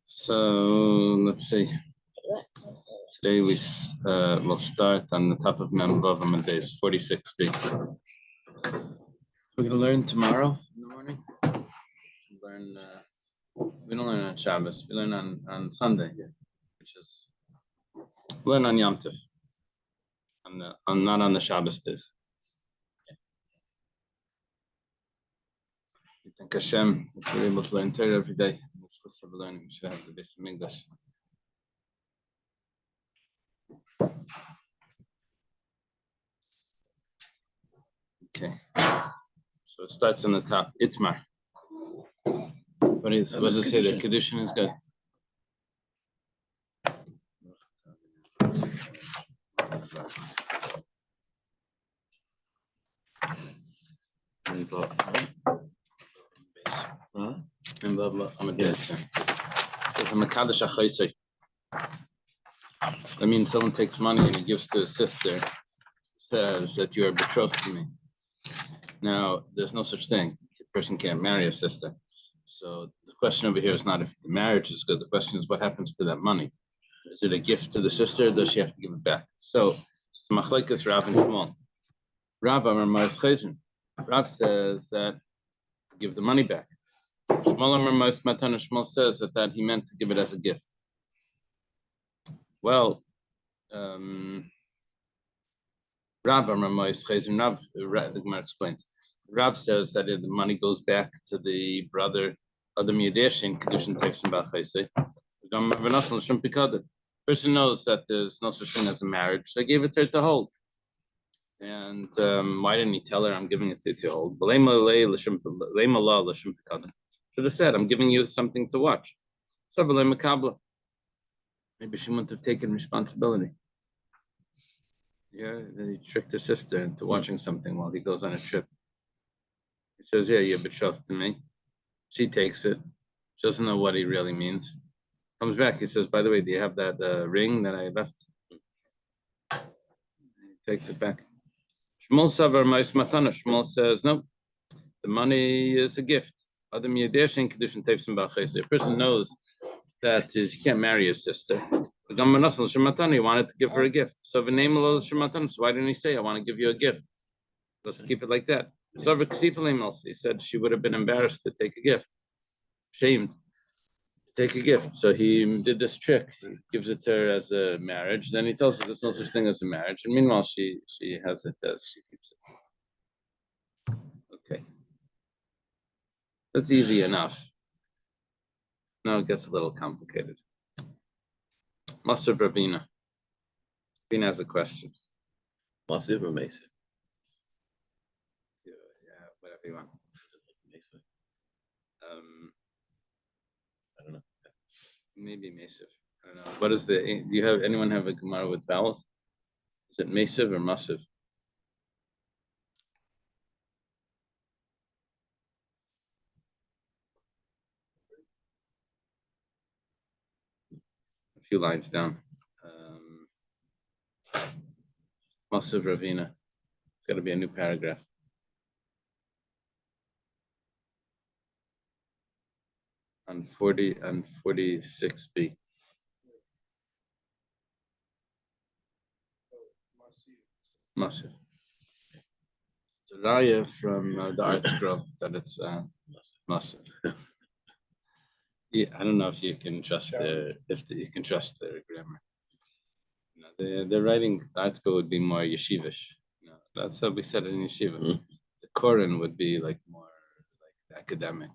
So let's see. Today we will start on the top of Mem Vav Amud Beis 46b. We're going to learn tomorrow in the morning. We don't learn on Shabbos. We learn on Sunday, which is learn on Yom Tov. Not on the Shabbos days. We thank Hashem if we're able to learn Torah every day. Let's have a learning. We should have the base of English. Okay, so it starts on the top. Itmar. What does it say? The Kiddushin is good. That means someone takes money and he gives to his sister, says that you are betrothed to me. Now, there's no such thing. A person can't marry a sister. So the question over here is not if the marriage is good. The question is what happens to that money. Is it a gift to the sister or does she have to give it back? So, Machlekes Rav and Shmuel. Rav says that give the money back. Shmuel says that he meant to give it as a gift. Well, the Gemara explains. Rav says that the money goes back to the brother of the Kiddushin Daf. Person knows that there's no such thing as a marriage. They gave it to her to hold. And why didn't he tell her I'm giving it to you to hold? Should have said, I'm giving you something to watch. Maybe she wouldn't have taken responsibility. Yeah, he tricked his sister into watching something while he goes on a trip. He says, yeah, you're betrothed to me. She takes it. She doesn't know what he really means. Comes back, he says, by the way, do you have that ring that I left? He takes it back. Shmuel says, no, the money is a gift. A person knows that he can't marry his sister. He wanted to give her a gift. So why didn't he say, I want to give you a gift? Let's keep it like that. He said she would have been embarrassed to take a gift. Shamed to take a gift. So he did this trick. He gives it to her as a marriage. Then he tells her there's no such thing as a marriage. And meanwhile, she has it as she keeps it. Okay. That's easy enough. Now it gets a little complicated. Master Ravina. Ravina has a question. Massive or Mesa? Yeah, whatever you want. Mesa. I don't know. Maybe Mesiv. I don't know. What is anyone have a Gemara with vowels? Is it Mesiv or Massive? A few lines down. Massive Ravina. It's got to be a new paragraph. On 40 and 46b. Massive. It's a raya from the art scroll that it's massive. Yeah, I don't know if you can trust you can trust their grammar. They're writing the art scroll would be more yeshivish. That's how we said it in yeshiva. Mm-hmm. The Koran would be like more like academic.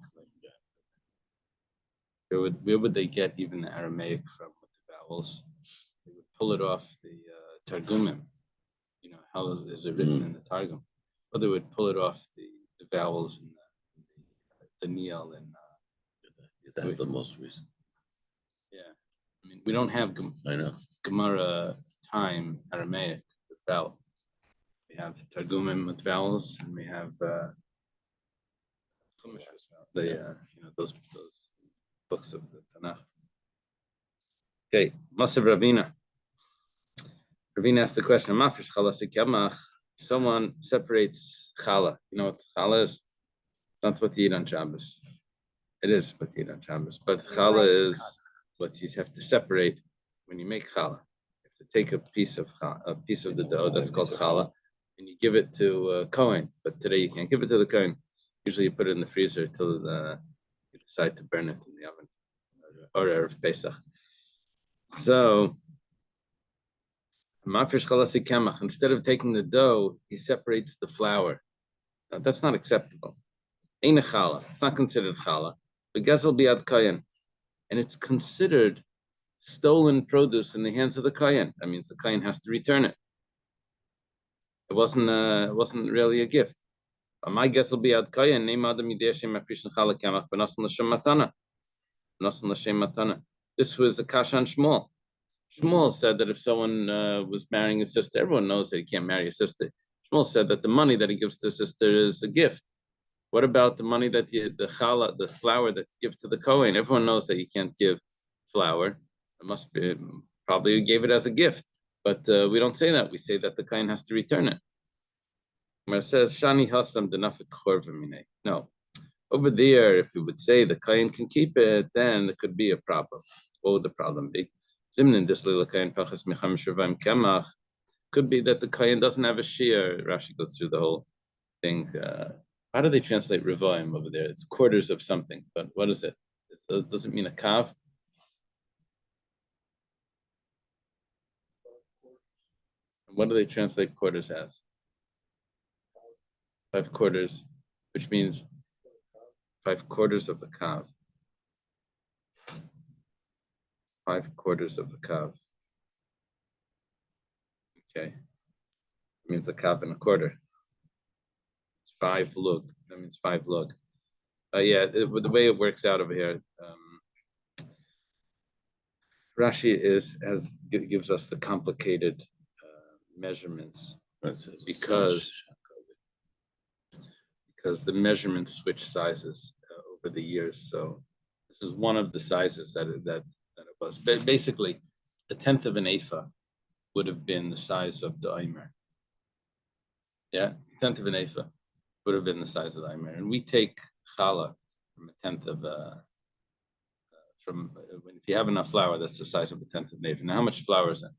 Where would they get even the Aramaic from with the vowels? They would pull it off the Targumim. How is it written in the Targum? Or they would pull it off the vowels in the Neil and that's the most recent. Yeah. I mean, we don't have Gemara time Aramaic with vowel. We have Targumim with vowels, and we have those books of the Tanakh. Okay, Masav Ravina. Ravina asked the question, Someone separates challah. You know what challah is? It's not what you eat on Shabbos. It is what you eat on Shabbos, but challah is what you have to separate when you make challah. You have to take a piece of the dough that's called challah, and you give it to Kohen. But today you can't give it to the Kohen. Usually you put it in the freezer till you decide to burn it in the oven or Erev Pesach. So instead of taking the dough, he separates the flour. Now, that's not acceptable. Ein challah. It's not considered challah. But gezel biad kohen, and it's considered stolen produce in the hands of the kohen. That means the kohen has to return it. It wasn't really a gift. My gezel biad kohen name adam yideshem afrishin challah kamach v'nasan l'shem matana. V'nasan l'shem matana. This was a kasha on Shmuel. Shmuel said that if someone was marrying a sister, everyone knows that he can't marry a sister. Shmuel said that the money that he gives to a sister is a gift. What about the money that the challah, the flour that you give to the Kohen? Everyone knows that you can't give flour. It must be probably you gave it as a gift, but we don't say that. We say that the Kohen has to return it. Where it says Shani Hasam Denafik Chorvamine. No, over there, if we would say the Kohen can keep it, then there could be a problem. What would the problem be? Zimnin Disli Kohen Pachas Mecham Shurvaim Kemach. Could be that the Kohen doesn't have a shear. Rashi goes through the whole thing. How do they translate revoim over there? It's quarters of something, but what is it? It doesn't mean a kav. What do they translate quarters as? 5 quarters, which means 5 quarters of the kav. 5 quarters of the kav. Okay. It means a kav and a quarter. 5 lug. That means 5 lug. Yeah, the way it works out over here, Rashi gives us the complicated measurements because the measurements switch sizes over the years. So this is one of the sizes that it was. But basically, 1/10 of an ephah would have been the size of the Eimer. Yeah, 1/10 of an ephah would have been the size of the Eimer. And we take challah from 1/10 of if you have enough flour, that's the size of 1/10 of an ephah. Now, how much flour is it?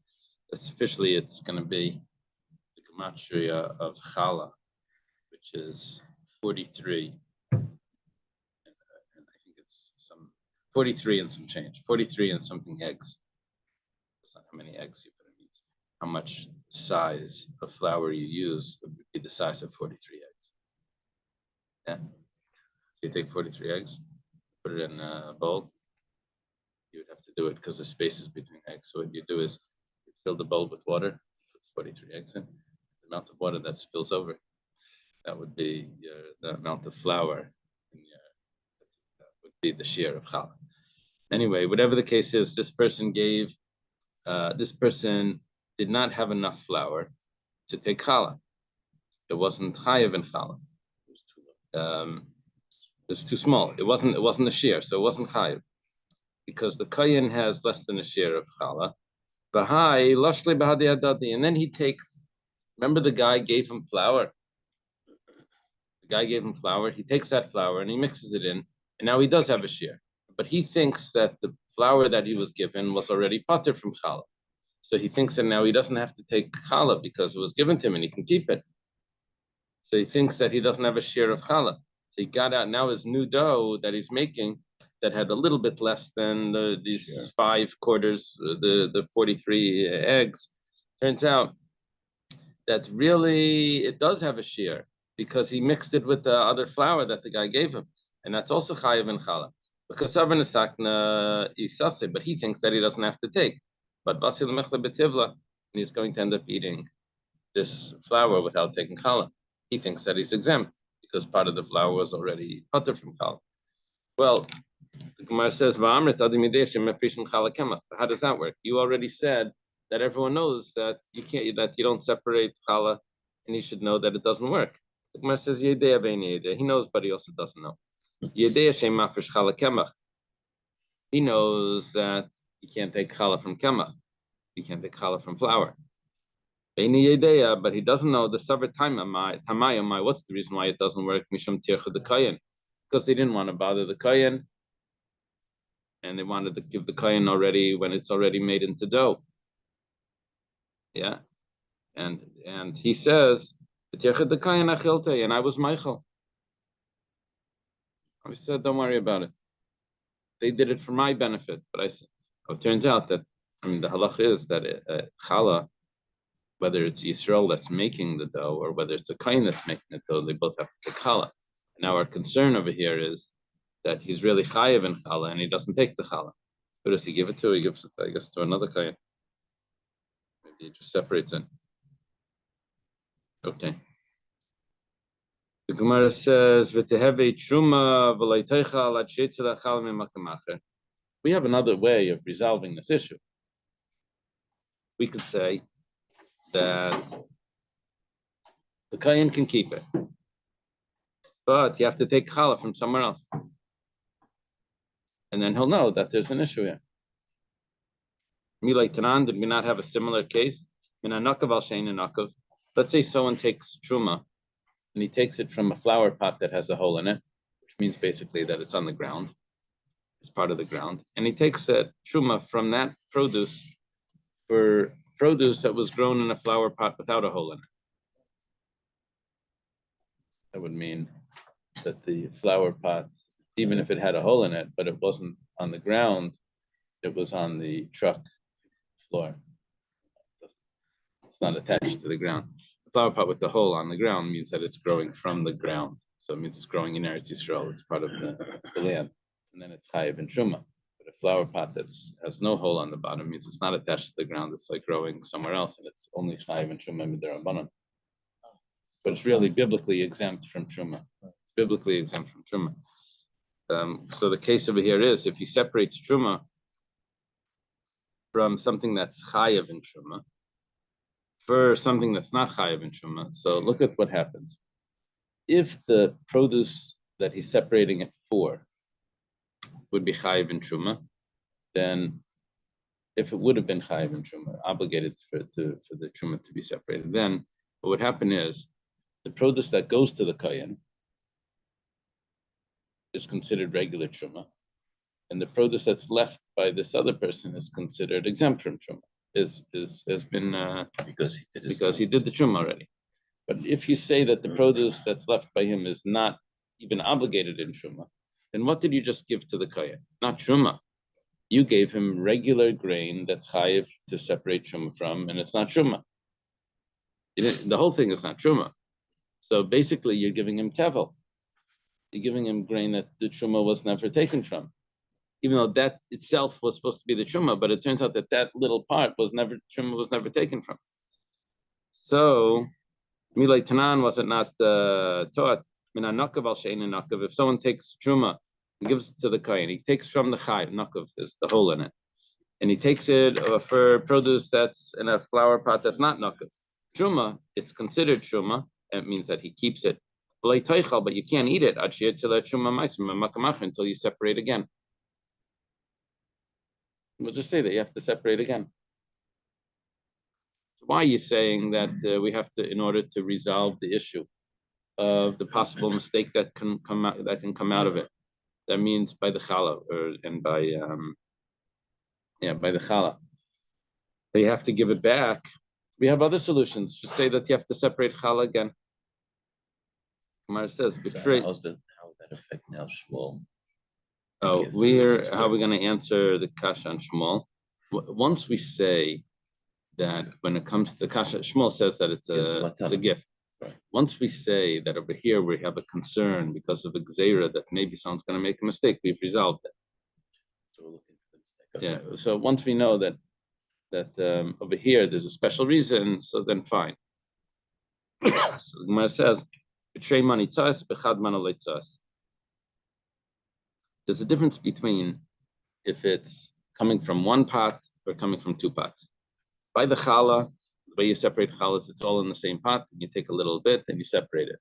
Officially, it's going to be the gematria of challah, which is 43. And I think it's some 43 and some change. 43 and something eggs. That's not how many eggs you put in it. How much size of flour you use would be the size of 43 eggs. Yeah. So you take 43 eggs, put it in a bowl. You would have to do it because there's spaces between eggs. So what you do is you fill the bowl with water, put 43 eggs in. The amount of water that spills over, that would be the amount of flour, that would be the share of challah. Anyway, whatever the case is, this person did not have enough flour to take challah. It wasn't chayav in challah. It was too small. It wasn't a shear, so it wasn't chayav. Because the kohen has less than a share of challah. And then he takes, remember the guy gave him flour? The guy gave him flour. He takes that flour and he mixes it in, and now he does have a share. But he thinks that the flour that he was given was already pater from challah. So he thinks that now he doesn't have to take challah because it was given to him and he can keep it. So he thinks that he doesn't have a share of challah. So he got out now his new dough that he's making that had a little bit less than these 5 quarters, the 43 eggs. Turns out that really it does have a share because he mixed it with the other flour that the guy gave him. And that's also chayav in challah. Because but he thinks that he doesn't have to take. But Basil Mechla Betivla, he's going to end up eating this flour without taking challah. He thinks that he's exempt because part of the flour was already pater from challah. Well, the Gemara says, how does that work? You already said that everyone knows that you don't separate challah, and you should know that it doesn't work. The Gemara says, he knows, but he also doesn't know. He knows that you can't take challah from kemach. You can't take challah from flour. But he doesn't know the Savar Tamayamai. What's the reason why it doesn't work? Misham Tircha the Kayan. Because they didn't want to bother the Kayan. And they wanted to give the Kayan already when it's already made into dough. Yeah. And he says, Tircha the Kayan Achilte, and I was Michael. I said, don't worry about it. They did it for my benefit. But I said, it turns out that, the halach is that challah, whether it's Yisrael that's making the dough or whether it's a kain that's making the dough, they both have to take challah. Now our concern over here is that he's really chayiv in challah and he doesn't take the challah. Who does he give it to? He gives it, I guess, to another kain. Maybe he just separates it. Okay. The Gemara says, "V'teheve truma v'leiteichal ad sheitzel achal mimakam acher." We have another way of resolving this issue. We could say that the kain can keep it, but you have to take challah from somewhere else, and then he'll know that there's an issue here. Milay Tanan, did we not have a similar case? Let's say someone takes truma, and he takes it from a flower pot that has a hole in it, which means basically that it's on the ground. It's part of the ground. And he takes that truma from that produce for produce that was grown in a flower pot without a hole in it. That would mean that the flower pot, even if it had a hole in it, but it wasn't on the ground, it was on the truck floor. It's not attached to the ground. The flower pot with the hole on the ground means that it's growing from the ground. So it means it's growing in Eretz Yisrael. It's part of the land. And then it's chayiv and truma. But a flower pot that has no hole on the bottom means it's not attached to the ground. It's like growing somewhere else, and it's only chayiv and truma midirabanan. But it's really biblically exempt from truma. It's biblically exempt from truma. So the case over here is if he separates truma from something that's chayiv in truma for something that's not chayiv in truma. So look at what happens. If the produce that he's separating it for would be chayiv in truma, then if it would have been chayiv in truma, obligated for the truma to be separated, then what would happen is the produce that goes to the kayan is considered regular truma, and the produce that's left by this other person is considered exempt from truma. Has been because he did the truma already. But if you say that the produce that's left by him is not even obligated in truma, then what did you just give to the kayan? Not truma. You gave him regular grain that's chayiv to separate truma from, and it's not truma. The whole thing is not truma. So basically, you're giving him tevel. You're giving him grain that the truma was never taken from, even though that itself was supposed to be the truma. But it turns out that that little part truma was never taken from. So, milay tanan, was it not taught? If someone takes truma and gives it to the kain, he takes from the chayiv, nakav is the hole in it, and he takes it for produce that's in a flower pot that's not nakav. Truma, it's considered truma. It means that he keeps it. But you can't eat it until you separate again. We'll just say that you have to separate again. So why are you saying that we have to, in order to resolve the issue of the possible mistake that can come out of it? That means by the challah by the challah. They have to give it back. We have other solutions. Just say that you have to separate challah again. Gemara says, betray. How that affect now Shmuel? Oh, how are we going to answer the kasha on Shmuel? Once we say that when it comes to kasha, Shmuel says that it's a gift. Right. Once we say that over here we have a concern because of a gzeira that maybe someone's going to make a mistake, we've resolved it. So we're looking for the mistake. Yeah. So once we know that over here there's a special reason, so then fine. So the Gemara says, betray money tzas, bechad manolei tzas. There's a difference between if it's coming from one pot or coming from two pots. By the challah, the way you separate challahs, it's all in the same pot, and you take a little bit and you separate it.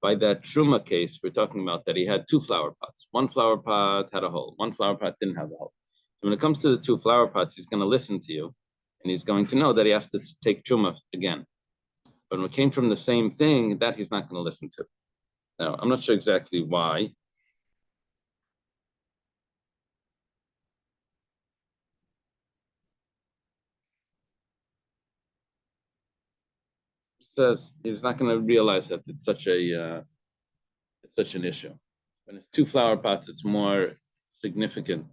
By that truma case, we're talking about that he had two flower pots. One flower pot had a hole. One flower pot didn't have a hole. So when it comes to the two flower pots, he's going to listen to you, and he's going to know that he has to take truma again. But when it came from the same thing, that he's not going to listen to. Now, I'm not sure exactly why. Says he's not going to realize that it's such an issue. When it's 2 flower pots, it's more significant.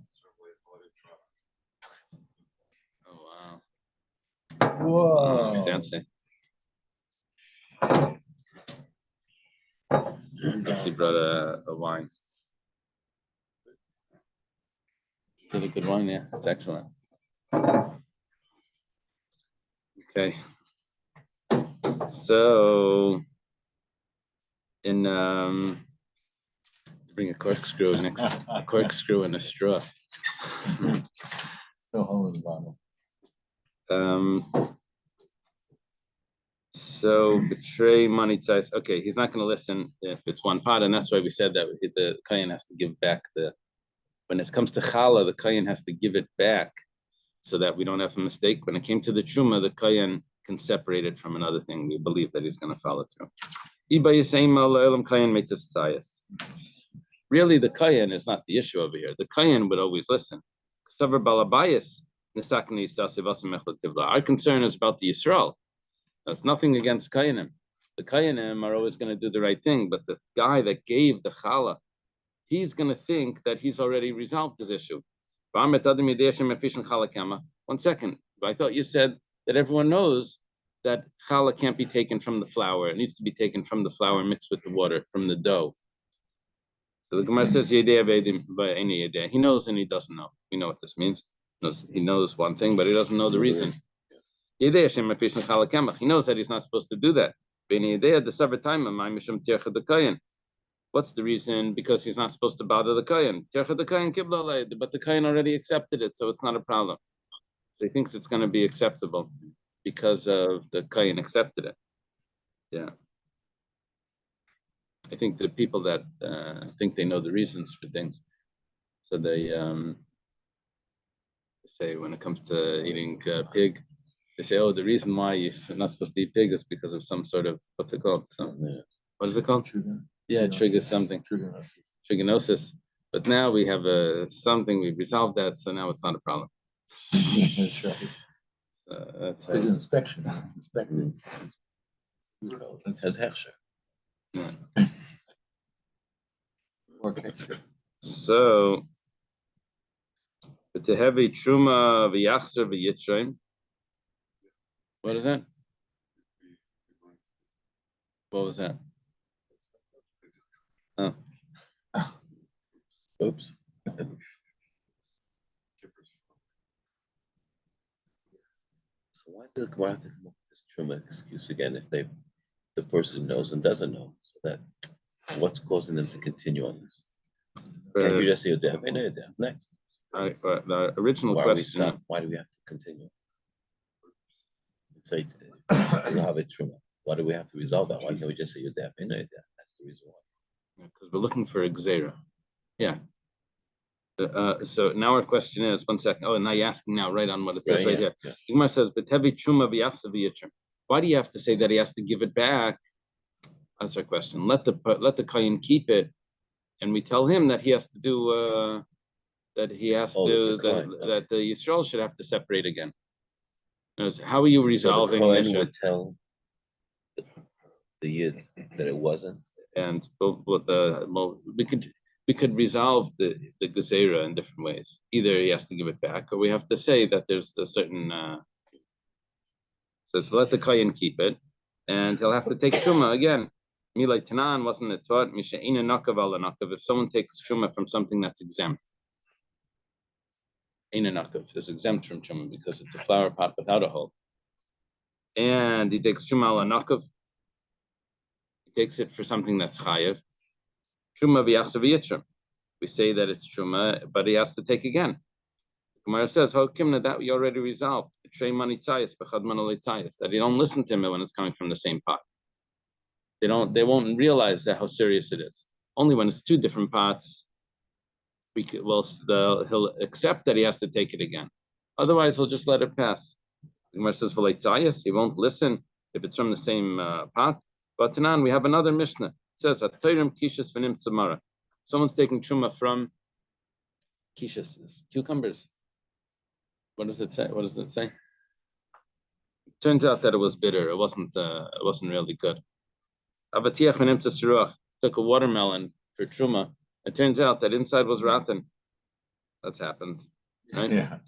Oh wow! Whoa! Fancy. Let's see, brought a wine. Did a good wine, yeah. It's excellent. Okay. So, bring a corkscrew next. A corkscrew and a straw. Still home in the bottom. So betray money ties. Okay, he's not going to listen if it's 1 pot, and that's why we said that the kohen has to give back when it comes to challah, the kohen has to give it back so that we don't have a mistake. When it came to the truma, the kohen can separate it from another thing. We believe that he's going to follow through. Really, the kohen is not the issue over here. The kohen would always listen. Our concern is about the Yisrael. It's nothing against kohenim. The kohenim are always going to do the right thing, but the guy that gave the challah, he's going to think that he's already resolved this issue. 1 second. I thought you said that everyone knows that challah can't be taken from the flour. It needs to be taken from the flour mixed with the water, from the dough. So the Gemara says, he knows and he doesn't know. We know what this means. He knows one thing, but he doesn't know the reason. He knows that he's not supposed to do that. What's the reason? Because he's not supposed to bother the kohen. But the kohen already accepted it, so it's not a problem. So he thinks it's going to be acceptable because of the kohen accepted it. Yeah. I think the people that think they know the reasons for things, so they say when it comes to eating pig, they say, oh, the reason why you're not supposed to eat pig is because of some sort of, what's it called? What is it called? Trigger something. Trigonosis. But now we have something, we've resolved that, so now it's not a problem. That's right. That's It's an inspection. It's inspected. It has hechsher. So, to have a truma v'yachzer v'yitrain. What is that? What was that? Oh. Oops. So why do the Gemara have to come up with this truma excuse again if the person knows and doesn't know? So that what's causing them to continue on this? Can't you just say next? The original question. Why do we have to continue? Say, you have a truma. Why do we have to resolve that? Why can't we just say you're deaf? That's the reason why. Because we're looking for a gzeira. Yeah. So now our question is, 1 second. Oh, and now you're asking now, right on what it says right here. The Gemara says, why do you have to say that he has to give it back? That's our question. Let the kohen keep it, and we tell him that he has to do that the Yisrael should have to separate again. How are you resolving the issue? Kohen would tell the Yid that it wasn't, and we could resolve the gezerah in different ways. Either he has to give it back, or we have to say that there's a certain. So let the kohen keep it, and he'll have to take truma again. Milay Tanan wasn't it taught? Mishaina nakav ala nakav. If someone takes truma from something that's exempt, Eina nakav is exempt from truma because it's a flower pot without a hole, and he takes truma ala nakav. He takes it for something that's chayev. Truma v'yachzav v'yitrim. We say that it's truma, but he has to take again. Gemara says, "Ho kimna that we already resolved. Betray money tzayis b'chad manolei tzayis." That you don't listen to him when it's coming from the same pot. They won't realize that how serious it is. Only when it's 2 different pots, he'll accept that he has to take it again. Otherwise, he'll just let it pass. The Gemara says, "V'leitzayas," he won't listen if it's from the same pot. But Tanan, we have another Mishnah. It says, "Atoyrim kishas v'nim tzamara." Someone's taking truma from kishas, cucumbers. What does it say? What does it say? Turns out that it was bitter. It wasn't really good. Avatiach v'nim tzasiruach took a watermelon for truma. It turns out that inside was rotten. That's happened, right? Yeah.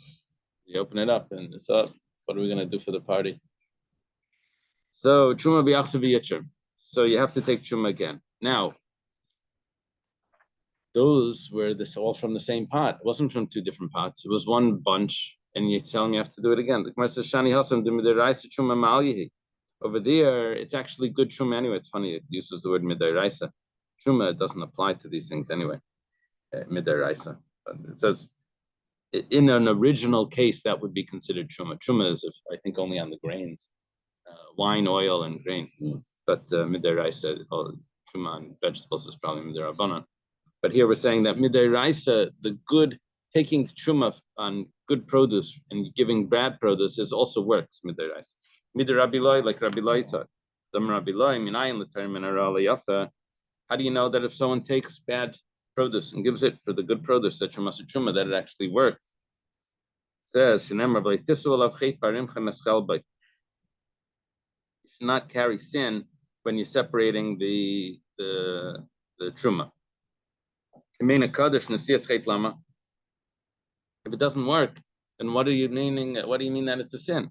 You open it up and it's up. What are we gonna do for the party? So truma b'yachsav v'yitcher. So you have to take truma again. Now, those were all from the same pot. It wasn't from two different pots. It was one bunch, and you tell me you have to do it again. The Gemara says, "Shani hasam d'midiraisa truma ma'al." Over there, it's actually good truma anyway. It's funny it uses the word midiraisa. Truma doesn't apply to these things anyway. Midiraisa. It says in an original case that would be considered truma. Truma is, I think, only on the grains, wine, oil, and grain. But midiraisa, truma on vegetables is probably midirabanan. But here we're saying that midiraisa, the good, taking truma on good produce and giving bad produce is also works midiraisa. Midirabiloi, like Rabbi Loi taught. How do you know that if someone takes bad produce and gives it for the good produce, such a truma, that it actually worked? It says, you should not carry sin when you're separating the truma. If it doesn't work, then what are you meaning? What do you mean that it's a sin?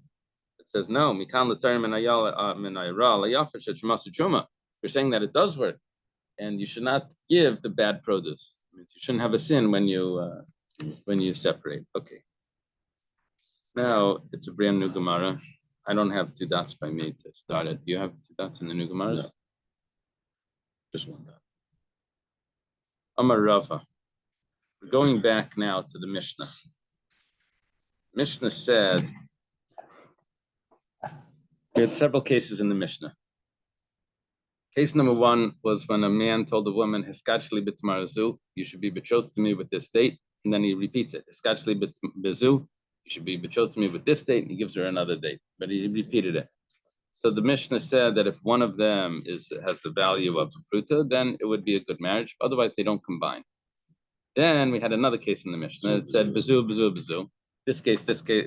It says no. You're saying that it does work, and you should not give the bad produce. You shouldn't have a sin when you separate. Okay. Now it's a brand new Gemara. I don't have 2 dots by me to start it. Do you have 2 dots in the new Gemaras? No. Just 1 dot. Amar Rava. We're going back now to the Mishnah. Mishnah said, we had several cases in the Mishnah. Case number 1 was when a man told a woman, "Hiskachli b'tmarazu," you should be betrothed to me with this date, and then he repeats it, "Hiskachli b'zu," you should be betrothed to me with this date, and he gives her another date, but he repeated it. So the Mishnah said that if one of them has the value of a pruta, then it would be a good marriage. Otherwise, they don't combine. Then we had another case in the Mishnah. It said bezu, bezu, bezu. This case, this date,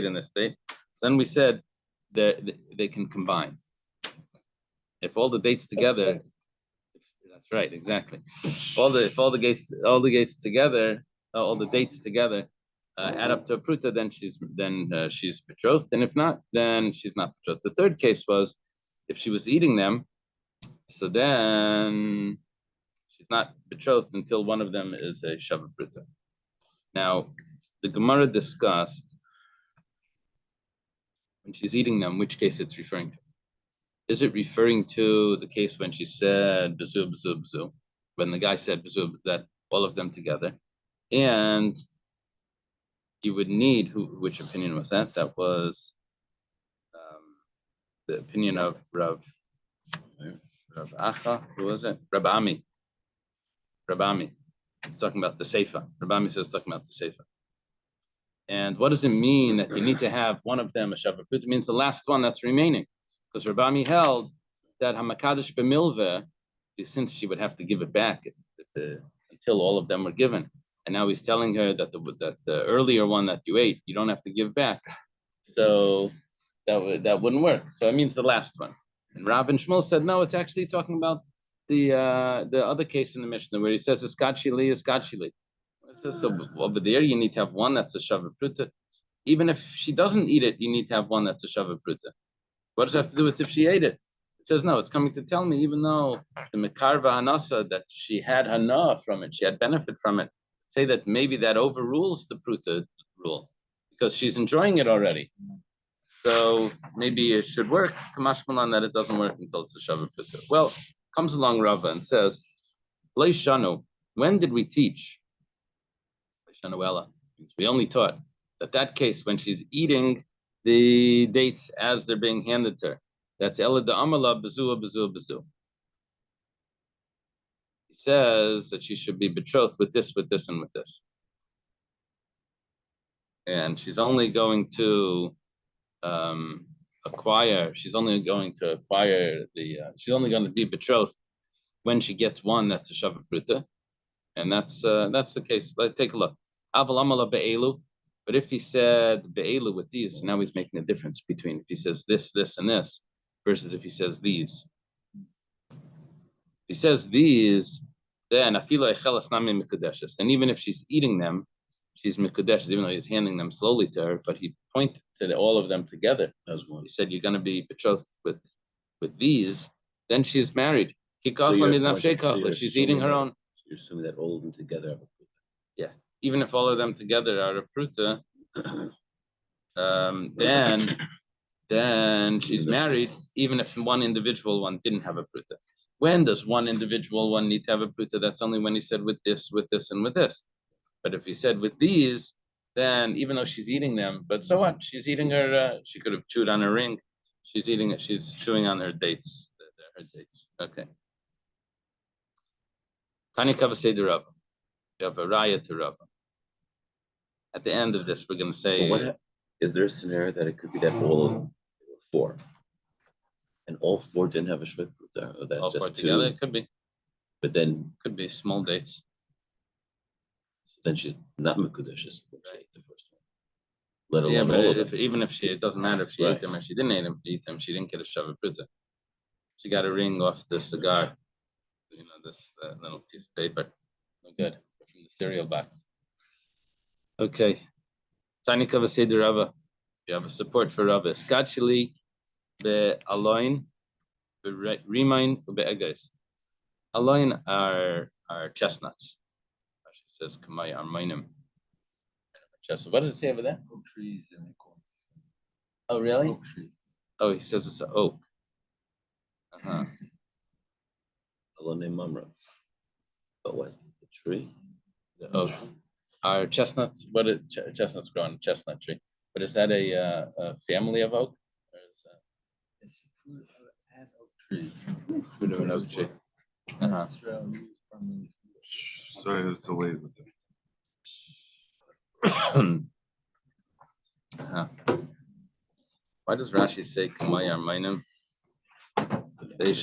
and this date. So then we said that they can combine. If all the dates together, that's right, exactly. If all the dates together add up to a pruta, then she's betrothed, and if not, then she's not betrothed. The third case was if she was eating them, so then she's not betrothed until one of them is a shava pruta. Now, the Gemara discussed when she's eating them, which case it's referring to. Is it referring to the case when she said bezu, bezu, bezu, when the guy said bezu, that all of them together, and you would need which opinion was that? That was the opinion of Rav Acha. Who was it? Rab Ami. It's talking about the Seifa. Rab Ami says it's talking about the Seifa. And what does it mean that you need to have one of them a shava pruta? It means the last one that's remaining. Because Rab Ami held that Hamakadosh b'milveh, since she would have to give it back until all of them were given. And now he's telling her that the earlier one that you ate, you don't have to give back. So that wouldn't work. So it means the last one. And Rav and Shmuel said, no, it's actually talking about the other case in the Mishnah where he says, Iskachili. So over there, you need to have one that's a shava pruta. Even if she doesn't eat it, you need to have one that's a shava pruta. What does it have to do with if she ate it? It says, no, it's coming to tell me, even though the Mekarva Hanasa, that she had Hana from it, she had benefit from it, say that maybe that overrules the pruta rule because she's enjoying it already. So maybe it should work. Kamash Malan that it doesn't work until it's a shava pruta. Well, comes along Rava and says, Leishanu, when did we teach? Leishanuela, we only taught that case when she's eating the dates as they're being handed to her. That's Ela da Amala Bezua Bezua Bezu. He says that she should be betrothed with this, and with this. and she's only going to acquire. She's only going to acquire she's only going to be betrothed when she gets one that's a shava pruta, and that's the case. Let's take a look. Aval amala be'elu. But if he said be'elu with these, now he's making a difference between if he says this, this, and this, versus if he says these. If he says these, then afila echelas nami mikudeshes. And even if she's eating them, she's mikudeshes, even though he's handing them slowly to her. But he pointed to all of them together as one. He said, "You're going to be betrothed with these." Then she's married. She's eating her own. You're assuming that all of them together have a pruta. Yeah, even if all of them together are a pruta, then she's married, even if one individual one didn't have a pruta. When does one individual one need to have a pruta? That's only when he said with this, and with this. But if he said with these, then even though she's eating them, but so what? She's eating her. She could have chewed on her ring. She's eating it. She's chewing on her dates. Her dates. Okay. Tani Kavasei de Rava. You have a raya to Rava. At the end of this, we're going to say. Well, is there a scenario that it could be that all of them were four, and all four didn't have a shvet pruta, or that's all just four two? Together, it could be. But then could be small dates. So then she's not mekudeshes. Right. The first one. Let alone all of them. Even if she, it doesn't matter if she ate them or she didn't eat them, she didn't get a shava pruta. She got a ring off the cigar. This little piece of paper. No good. From the cereal box. Okay. Tani Kavasei de Rava. You have a support for Rava. Skachili be aloin be remain be egais. Aloin are chestnuts. She says kamay armainim. What does it say over there? Oak trees and acorns. Oh really? Oak tree. Oh, he says it's an oak. Alone Mamra. But what? The tree? The oak. Are chestnuts? What is chestnuts grow on a chestnut tree? But is that a family of oak? Or is that... It's fruit of an oak tree. Fruit of an oak tree. Sorry, there's delay with Why does Rashi say Kamaya Mainim?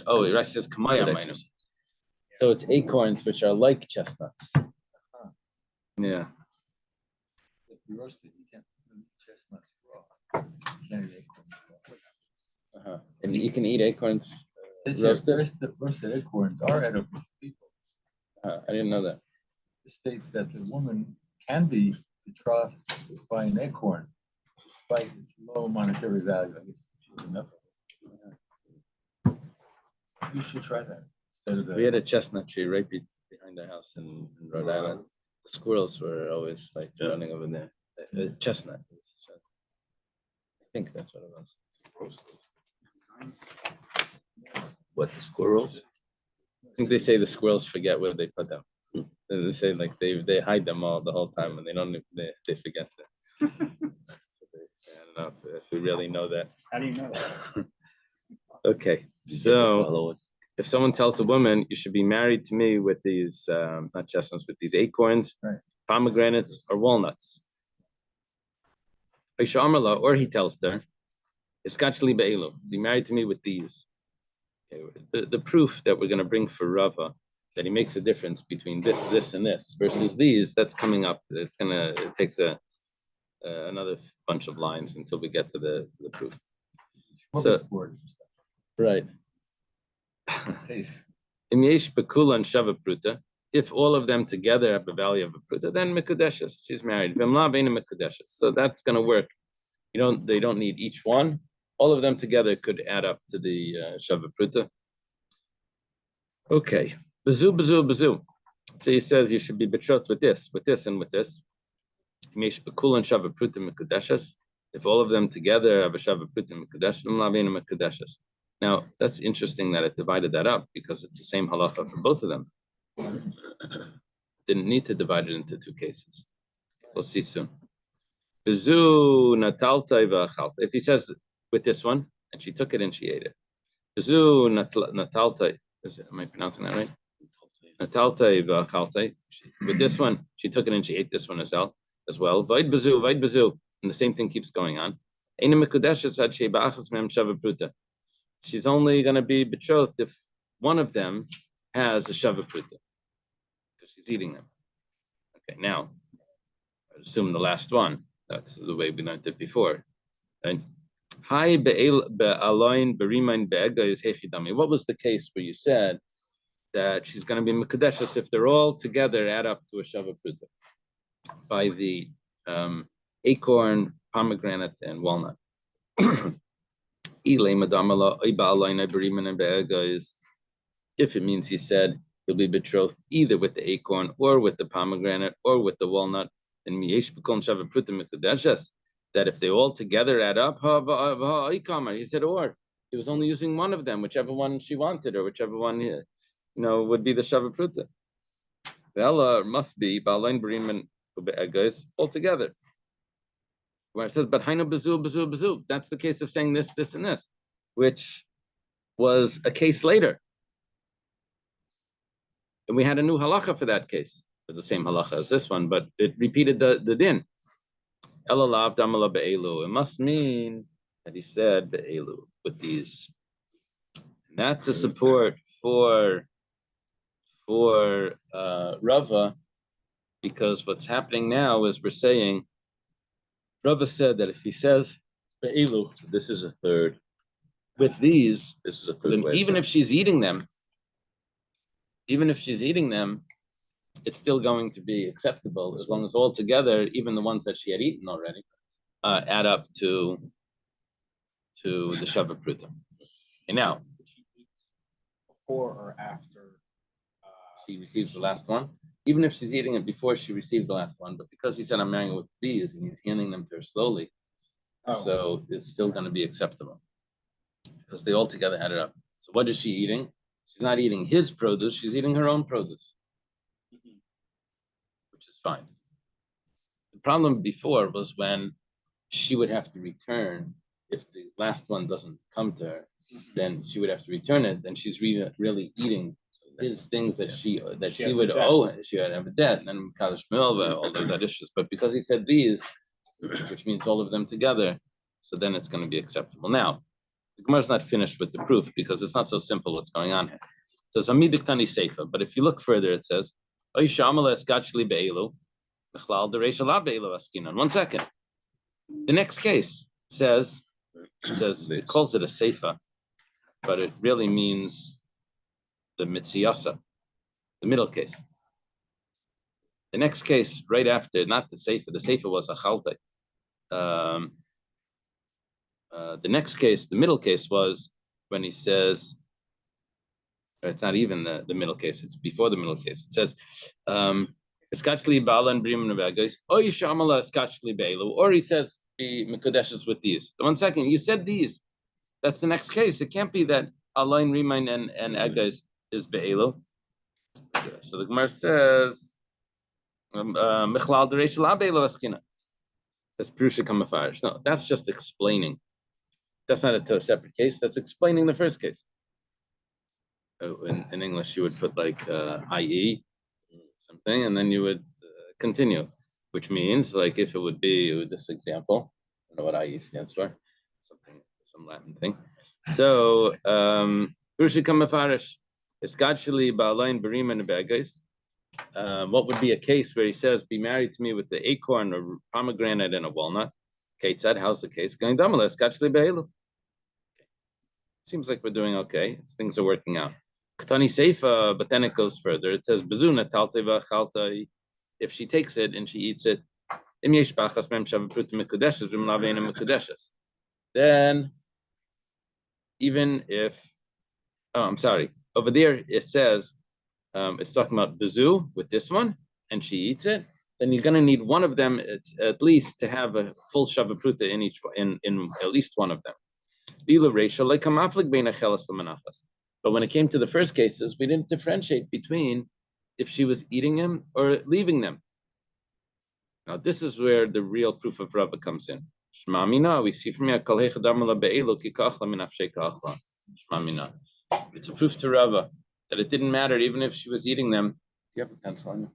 Oh, Rashi says Kamaya Mainim. So it's acorns which are like chestnuts. Yeah. If you roast it, you can't eat chestnuts raw. You can't eat acorns. And you can eat acorns roasted acorns are edible for people. I didn't know that. It states that the woman can be betrothed by an acorn, despite its low monetary value. I guess enough. You should try that instead of that. We had a chestnut tree right behind our house in Rhode Island. The squirrels were always like running over there. Chestnut. I think that's what it was. What, the squirrels? I think they say the squirrels forget where they put them. They say like they hide them all the whole time and they forget them. So I don't know if we really know that. How do you know that? Okay, so if someone tells a woman you should be married to me with these not chestnuts, with these acorns, right, pomegranates, or walnuts, or he tells her, be married to me with these. Okay, the proof that we're going to bring for Rava that he makes a difference between this, and this versus these, that's coming up. It takes another bunch of lines until we get to the proof. So, right. If all of them together have the value of a pruta, then mikudeshes, she's married. So that's going to work. They don't need each one. All of them together could add up to the shava pruta. Okay. Bazu. So he says you should be betrothed with this, and with this. If all of them together have a shava pruta, now that's interesting that it divided that up because it's the same halacha for both of them. Didn't need to divide it into two cases. We'll see soon. If he says with this one and she took it and she ate it. Am I pronouncing that right? With this one, she took it and she ate this one as well. as well. Vaid bazu, and the same thing keeps going on. She's only going to be betrothed if one of them has a shava pruta, because she's eating them. Okay, now, I assume the last one. That's the way we learned it before. And hi be'aloin berimain be'ega is hechidami. What was the case where you said that she's going to be mekudeshes if they're all together add up to a shava pruta by the acorn, pomegranate, and walnut? If it means he said he'll be betrothed either with the acorn or with the pomegranate or with the walnut, then that if they all together add up, he said, or he was only using one of them, whichever one she wanted, or whichever one would be the shava pruta. Must be all together. Where it says, but hainu bezu. That's the case of saying this, this, and this, which was a case later. And we had a new halacha for that case. It was the same halacha as this one, but it repeated the din. It must mean that he said be'elu with these. And that's a support for Rava, because what's happening now is we're saying, Rava said that if he says be'elu, This is a third. with these, This is a third then way. even if she's eating them, it's still going to be acceptable as long as all together, even the ones that she had eaten already, add up to the shava pruta. And now, before or after she receives the last one, even if she's eating it before she received the last one, but because he said I'm marrying with these and he's handing them to her slowly, so it's still going to be acceptable because they all together added up. So what is she eating? She's not eating his produce, she's eating her own produce, which is fine. The problem before was when she would have to return, if the last one doesn't come to her, then she would have to return it, then she's really eating his things that she would owe. She would have a debt, and then Kaddish Milva, all of that issues. But because he said these, which means all of them together, so then it's going to be acceptable. Now, the Gemara is not finished with the proof because it's not so simple what's going on here. So it's Amidik Tani Seifa, but if you look further, it says, Oy Shamala Eskachli Be'elu, Bechlal Dereisha La Be'elu Askinan. 1 second. The next case says, it calls it a Seifa, but it really means the Mitziyasa, the middle case. The next case right after, not the Seifa was a Chaltai. The next case, the middle case, was when he says, it's not even the middle case, it's before the middle case. It says, or he says, be Mekudeshes with these. 1 second, you said these. That's the next case. It can't be that Alain, Rimain, and Ega is Be'elu. So the Gemara says, Michlal Deresh La Be'elu Askina. Says Prusha Kamafarish. No, that's just explaining. That's not a separate case. That's explaining the first case. In English, you would put like IE, something, and then you would continue, which means like if it would be this example, I don't know what IE stands for, some Latin thing. So, Prusha Kamafarish, Eskachli Ba'alain Bariman Begais. What would be a case where he says, be married to me with the acorn, a pomegranate, and a walnut? Kate said, how's the case going? Seems like we're doing okay. Things are working out. Katani Seifa, but then it goes further. It says, Bezuna Talteva Chaltai. If she takes it and she eats it, then even if, I'm sorry, over there it says, it's talking about Bezu with this one, and she eats it, then you're going to need one of them, it's at least to have a full Shava Pruta in at least one of them. But when it came to the first cases, we didn't differentiate between if she was eating them or leaving them. Now, this is where the real proof of Rava comes in. We see from here, it's a proof to Rava that it didn't matter even if she was eating them. Do you have a pencil on you?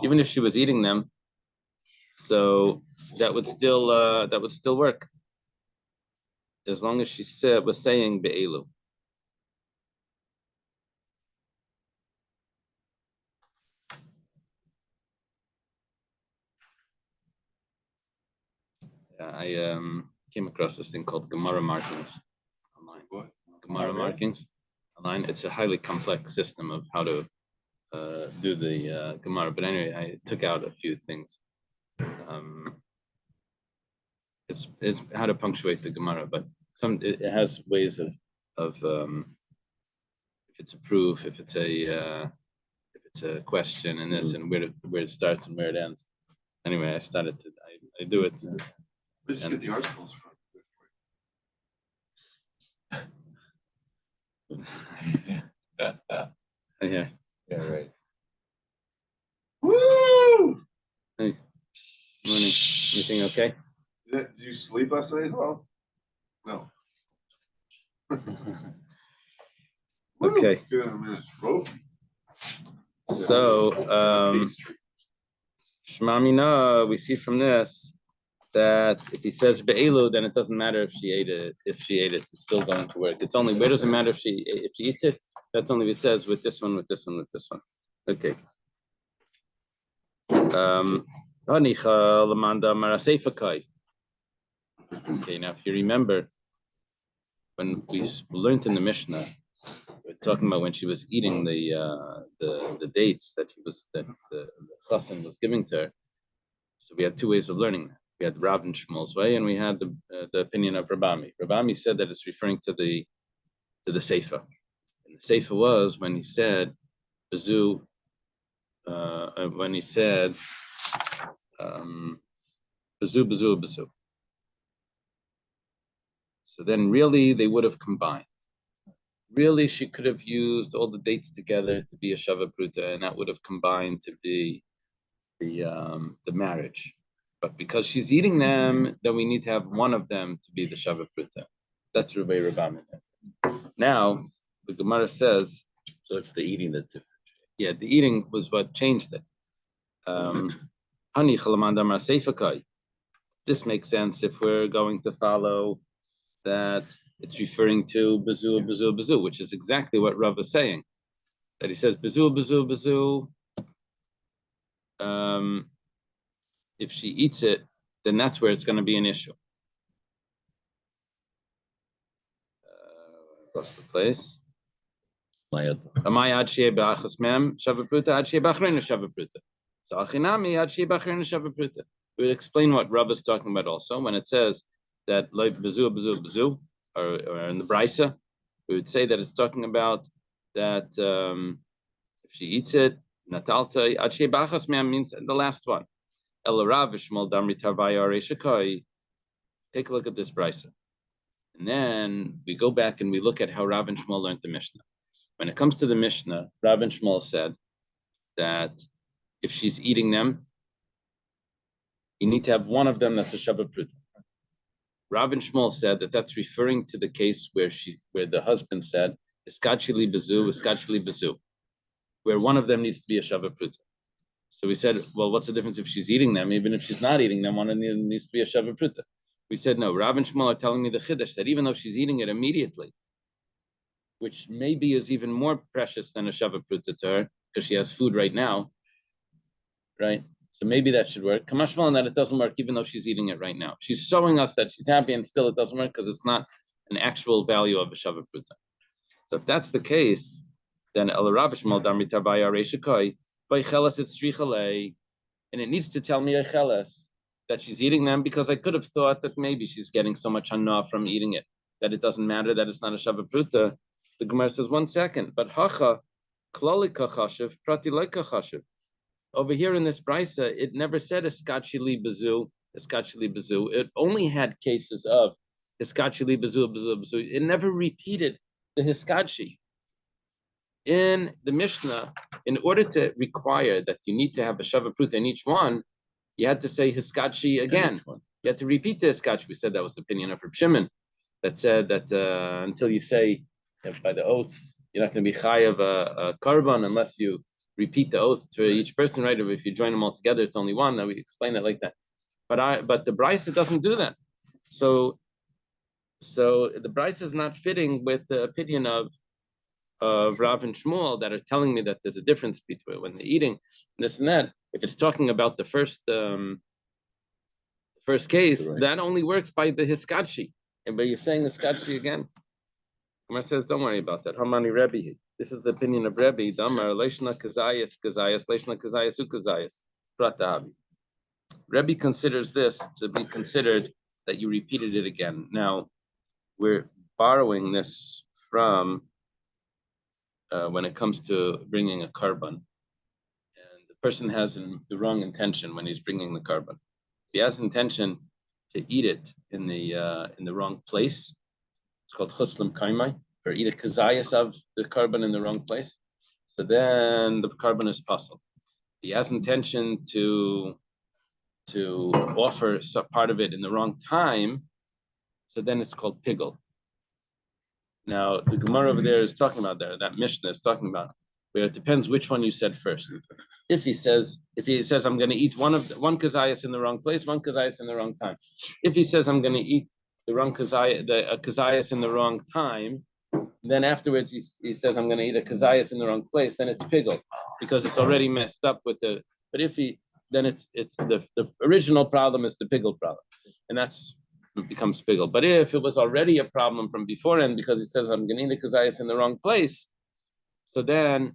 Even if she was eating them, So that would still work as long as she was saying be'elu. I came across this thing called Gemara markings online. What? Gemara markings online. It's a highly complex system of how to do the Gemara. But anyway, I took out a few things. It's how to punctuate the Gemara, but it has ways of if it's a proof, if it's a question, and this, and where it starts and where it ends. Anyway, I do it. Where'd you get the articles from? Yeah. Yeah, right. Woo! Hey, morning. Anything okay? Did you sleep last night? Oh, no. Okay. Good, I'm in a trophy. So, Shmamina, we see from this that if he says be'elu, then it doesn't matter if she ate it. If she ate it, it's still going to work. It's only where does it matter if she eats it? That's only if it says with this one, with this one, with this one. Okay. Okay, now if you remember, when we learned in the Mishnah, we're talking about when she was eating the dates that the chassan was giving to her. So we had two ways of learning that. We had Rav and Shmuel's way, and we had the opinion of Rabami. Rabami said that it's referring to the Seifa. And the Seifa was when he said Bazu, when he said Bazu, Bazu, Bazu. So then really they would have combined. Really, she could have used all the dates together to be a Shava Pruta, and that would have combined to be the marriage. But because she's eating them, then we need to have one of them to be the Shava Pruta. That's Rabbi Rabami. Now, the Gemara says, So it's the eating that different. yeah, the eating was what changed it. This makes sense if we're going to follow that it's referring to Bazu, Bazu, Bazu, which is exactly what Rav is saying. That he says Bazu, Bazu, Bazu. If she eats it, then that's where it's going to be an issue. What's the place? Amayad shei ba'achas mem shavapruta ad shei b'achrein shavapruta. So achinami ad shei b'achrein shavapruta. We would explain what Rav is talking about also when it says that like bazu bazu bazu or in the brisa, we would say that it's talking about that if she eats it, natalta ad shei ba'achas mem means the last one. El Rav Shmuel Damri Tarvaya Reshakai. Take a look at this brisa. And then we go back and we look at how Rav and Shmuel learned the Mishnah. When it comes to the Mishnah, Rav and Shmuel said that if she's eating them, you need to have one of them that's a Shabbat Pruta. Rav and Shmuel said that that's referring to the case where the husband said, Iskachili Bazu, Iskachili Bazu, where one of them needs to be a Shabbat Pruta. So we said, well, what's the difference if she's eating them? Even if she's not eating them, one of them needs to be a Shabbat Pruta. We said, no, Rav and Shmuel are telling me the Chiddush that even though she's eating it immediately, which maybe is even more precious than a Shabbat Pruta to her, because she has food right now, right? So maybe that should work. Kamashmal and that it doesn't work even though she's eating it right now. She's showing us that she's happy and still it doesn't work because it's not an actual value of a Shabbat Pruta. So if that's the case, then El Rav Shmuel Damri Tarbaya Reshakai, by Chelas it's Shrichale, and it needs to tell me Chelas that she's eating them because I could have thought that maybe she's getting so much hana from eating it that it doesn't matter that it's not a Shabbat Pruta. The Gemara says 1 second, but hacha klalika chashiv prati leika chashiv. Over here in this brisa, it never said iskachili bazu, iskachili bazu. It only had cases of iskachili bazu, bazu, bazu. It never repeated the hiskachi. In the Mishnah, in order to require that you need to have a Shabbat Pruta in each one, you had to say hiskachi again. You had to repeat the hiskachi. We said that was the opinion of Reb Shimon that said that until you say by the oaths, you're not going to be chayav a karban unless you repeat the oath to each person, right? Or if you join them all together, it's only one. Now we explain that like that. But the Brisa doesn't do that. So the Brisa is not fitting with the opinion of Rav and Shmuel that are telling me that there's a difference between when they're eating this and that. If it's talking about the first case, Right. that only works by the Hiskadshi. And but you're saying Hiskadshi again. Gemara says, don't worry about that. Hamani Rebbe. This is the opinion of Rebbe. Damar Leishna Kazayas Kazayas Leishna Kazayas Ukazayas Pratahabi. Rebbe considers this to be considered that you repeated it again. Now we're borrowing this from when it comes to bringing a carbon, and the person has the wrong intention when he's bringing the carbon. If he has intention to eat it in the wrong place, it's called chuslam kaimai, or eat a kazayas of the carbon in the wrong place. So then the carbon is puzzled. He has intention to offer some part of it in the wrong time, so then it's called pigel. Now the Gemara over there is talking about that Mishnah is talking about where it depends which one you said first. If he says I'm going to eat one kazayas in the wrong place, one kazayas in the wrong time. If he says I'm going to eat the wrong kazayas in the wrong time, then afterwards he says I'm going to eat a kazayas in the wrong place, then it's pigel because it's already messed up with the. But if then it's the original problem is the pigel problem, and it becomes pigel. But if it was already a problem from beforehand because he says I'm going to eat a kazayas in the wrong place, so then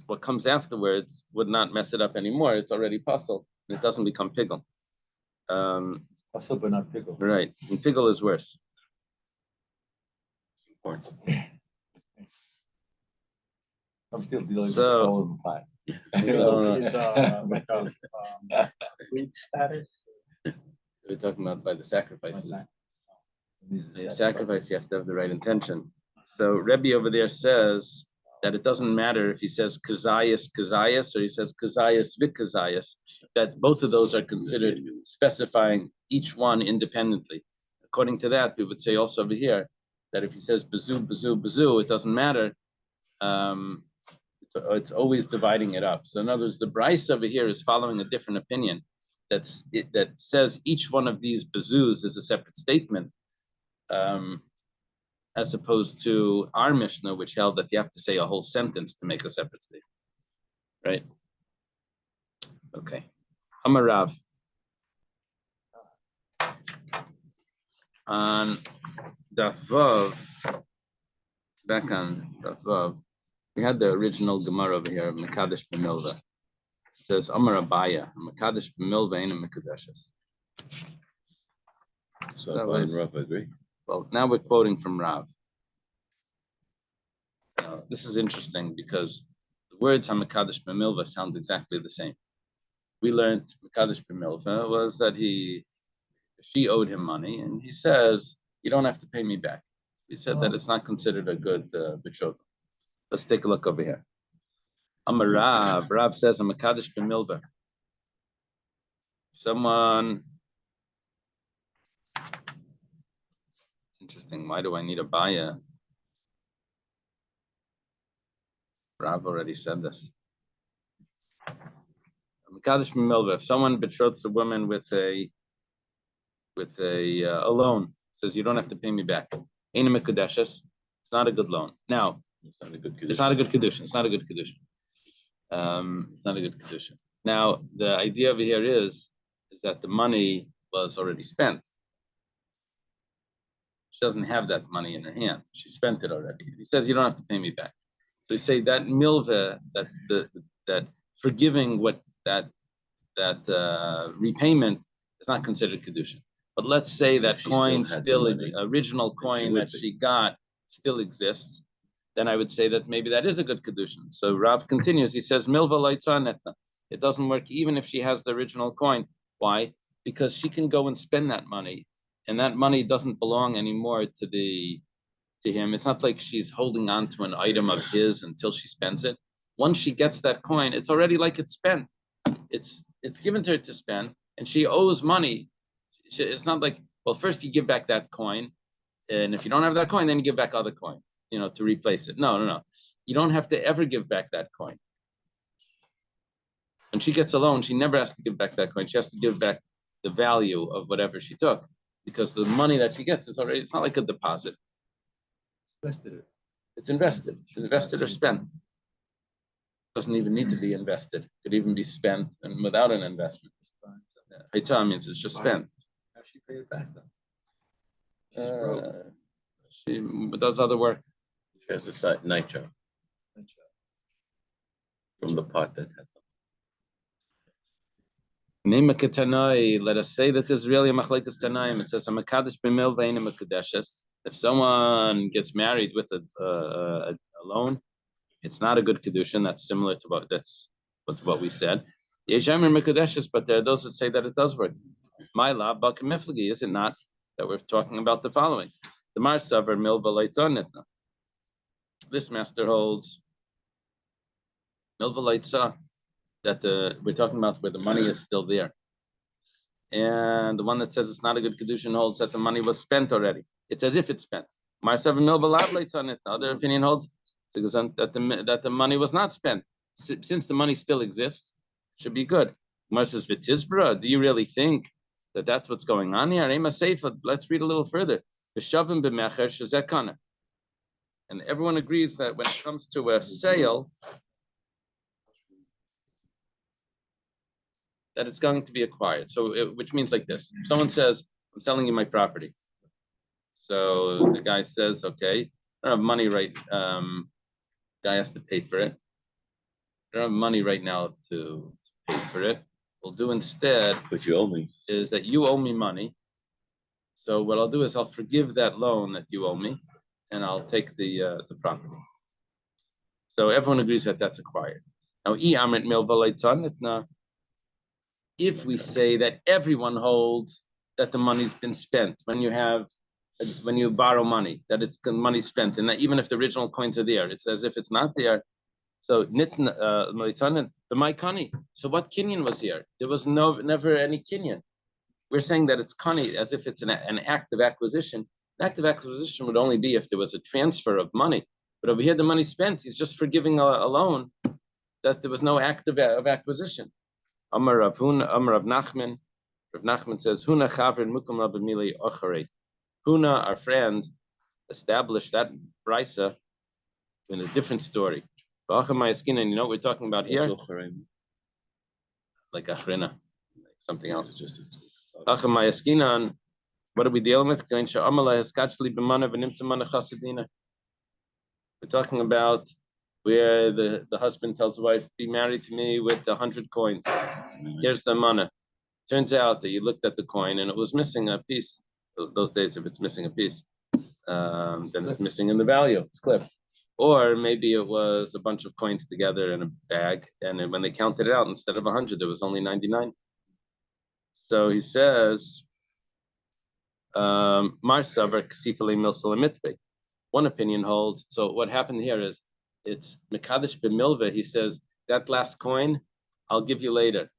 what comes afterwards would not mess it up anymore. It's already puzzle. It doesn't become pigel. It's puzzle, but not pickle. Right, and pigel is worse. It's important. I'm still dealing with So- the hole in the pot. Is like a food status? We're talking about by the sacrifices. These are The sacrifice, you have to have the right intention. So Rebbe over there says that it doesn't matter if he says kazayas or he says kazayas vikazayas, that both of those are considered specifying each one independently. According to that, we would say also over here that if he says bazu, it doesn't matter. It's always dividing it up. So in other words, the Bryce over here is following a different opinion that says each one of these bazus is a separate statement, as opposed to our Mishnah, which held that you have to say a whole sentence to make a separate statement, right? Okay. Amarav. On Daf Vav, back on Daf Vav, we had the original Gemara over here of Mekadesh B'Milva. It says Amar Abaya, Mekadesh B'Milva ain't a Mekadeshes. So That Abba and was- Rav agree. Well, now we're quoting from Rav. Now, this is interesting because the words Hamakadosh B'Milva sound exactly the same. We learned Mekadesh B'Milva was that she owed him money, and he says, you don't have to pay me back. He said that it's not considered a good betrothal. Let's take a look over here. Amar Rav says Hamakadosh B'Milva. Someone. It's interesting. Why do I need a baya? Rav already said this. Mekadesh B'Milva. If someone betroths a woman with a loan, says you don't have to pay me back. Ain't a Mekadeshes. It's not a good loan. Now, It's not a good it's not a good Kiddushin. It's not a good Kiddushin. It's not a good Kiddushin. Now, the idea over here is that the money was already spent. She doesn't have that money in her hand. She spent it already. He says, you don't have to pay me back. So you say that milva, that forgiving that repayment is not considered Kiddushin. But let's say that She coin still has still, the money, original coin would that be. she got still exists, then I would say that maybe that is a good Kiddushin. So Rav continues, he says, Milva loitza netna. It doesn't work even if she has the original coin. Why? Because she can go and spend that money, and that money doesn't belong anymore to him. It's not like she's holding on to an item of his until she spends it. Once she gets that coin, it's already like it's spent. It's given to her to spend, and she owes money. It's not like, well, first you give back that coin, and if you don't have that coin, then you give back other coin, to replace it. No. You don't have to ever give back that coin. When she gets a loan, she never has to give back that coin. She has to give back the value of whatever she took, because the money that she gets is already, it's not like a deposit. Invested. It's invested or spent. Doesn't even need to be invested. Could even be spent and without an investment. Hitzah means it's just spent. How she pay it back though? She's broke. She does other work. She has a night job from the pot that has Nema ketanai. Let us say that there's really a machlekes tanaim. It says a mekadesh b'mil ve'ena mekadeshes. If someone gets married with a loan, it's not a good kedushin. That's similar to what we said. Yeshamer mekadeshes, but there are those that say that it does work. My law, bakimiflagi, is it not that we're talking about the following? The mar saver mil v'leitzonetna. This master holds mil v'leitzah, that we're talking about where the money is still there. And the one that says it's not a good kedushin holds that the money was spent already. It's as if it's spent. Mar saver mil v'leitzonetna. The other opinion holds that the money was not spent. Since the money still exists, should be good. Mar says, "V'tizbra, do you really think that that's what's going on here?" Let's read a little further. And everyone agrees that when it comes to a sale, that it's going to be acquired. So, which means like this: if someone says, "I'm selling you my property," so the guy says, "Okay, I don't have money right." Guy has to pay for it. I don't have money right now to pay for it. We'll do instead. But you owe me. Is that you owe me money? So what I'll do is I'll forgive that loan that you owe me, and I'll take the property. So everyone agrees that that's acquired. Now, if we say that everyone holds that the money's been spent, when you borrow money, that it's the money spent, and that even if the original coins are there, it's as if it's not there. So the Maikani. So what kinyan was here? There was never any kinyan. We're saying that it's kani as if it's an act of acquisition. An act of acquisition would only be if there was a transfer of money. But over here, the money spent, he's just forgiving a loan, that there was no act of acquisition. Amar Rav Nachman. Rav Nachman says, Huna chavrin mukum la b'mili ocharei. Huna, our friend, established that brisa in a different story. And you know what we're talking about here? Like achrina, like something else. What are we dealing with? We're talking about where the husband tells the wife, "Be married to me with 100 coins. Here's the money." Turns out that you looked at the coin and it was missing a piece. Those days, if it's missing a piece, then it's missing in the value. It's clipped. Or maybe it was a bunch of coins together in a bag, and when they counted it out, instead of 100, it was only 99. So he says, one opinion holds. So what happened here is it's Mekadesh b'milva. He says that last coin, I'll give you later.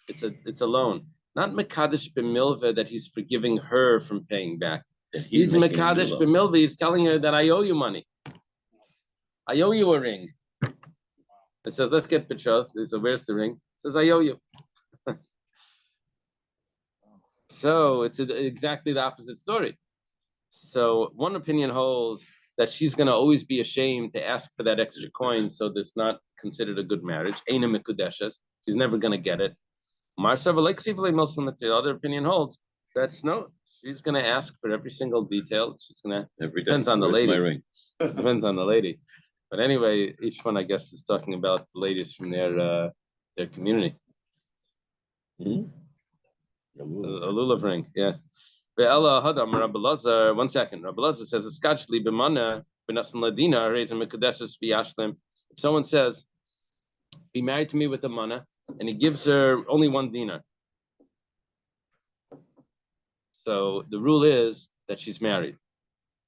It's a loan, not Mekadesh b'milva that he's forgiving her from paying back. He's Mekadesh b'milva. He's telling her that I owe you money. I owe you a ring. It says, let's get betrothed. He says, where's the ring? It says, I owe you. So it's exactly the opposite story. So one opinion holds that she's going to always be ashamed to ask for that extra coin, so that's not considered a good marriage. Eina mikudeshes. She's never going to get it. The other opinion holds that she's going to ask for every single detail. She's going to. Depends on the lady. Depends on the lady. But anyway, each one, I guess, is talking about the ladies from their community. A lulav ring, yeah. One second. Rabbi Lazar says, if someone says, be married to me with the mana, and he gives her only 1 dinar. So the rule is that she's married,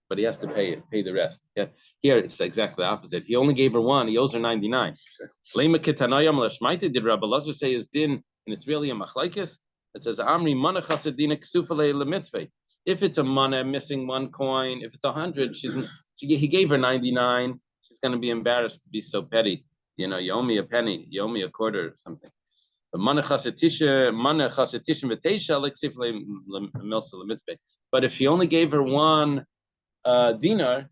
but he has to pay the rest. Yeah. Here it's exactly the opposite. He only gave her 1, he owes her 99. Did Rabbi Lazar say his din, and it's really a machlaikis? It says, Amri mana chasadina ksufale lemitve. If it's a mana missing 1 coin, if it's 100, he gave her 99. She's going to be embarrassed to be so petty. You know, you owe me a penny, you owe me a quarter or something. But if he only gave her one dinar,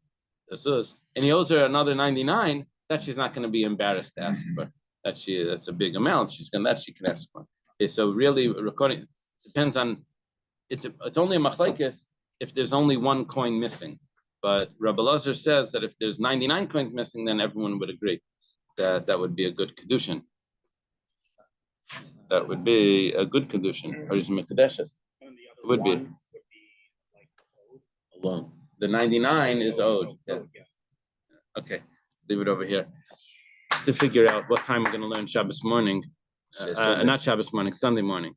and he owes her another 99, that she's not going to be embarrassed to ask for. That's a big amount. She can ask for. Okay, so really, recording depends on. It's only a machlekes if there's only one coin missing. But Rabbi Lazar says that if there's 99 coins missing, then everyone would agree that would be a good Kiddushin. That would be a good Kiddushin. Or is it Mekadeshes? It would be. Alone. The 99 is owed. Yeah. Okay, leave it over here. Just to figure out what time we're going to learn Shabbos morning. Not Shabbos morning, Sunday morning.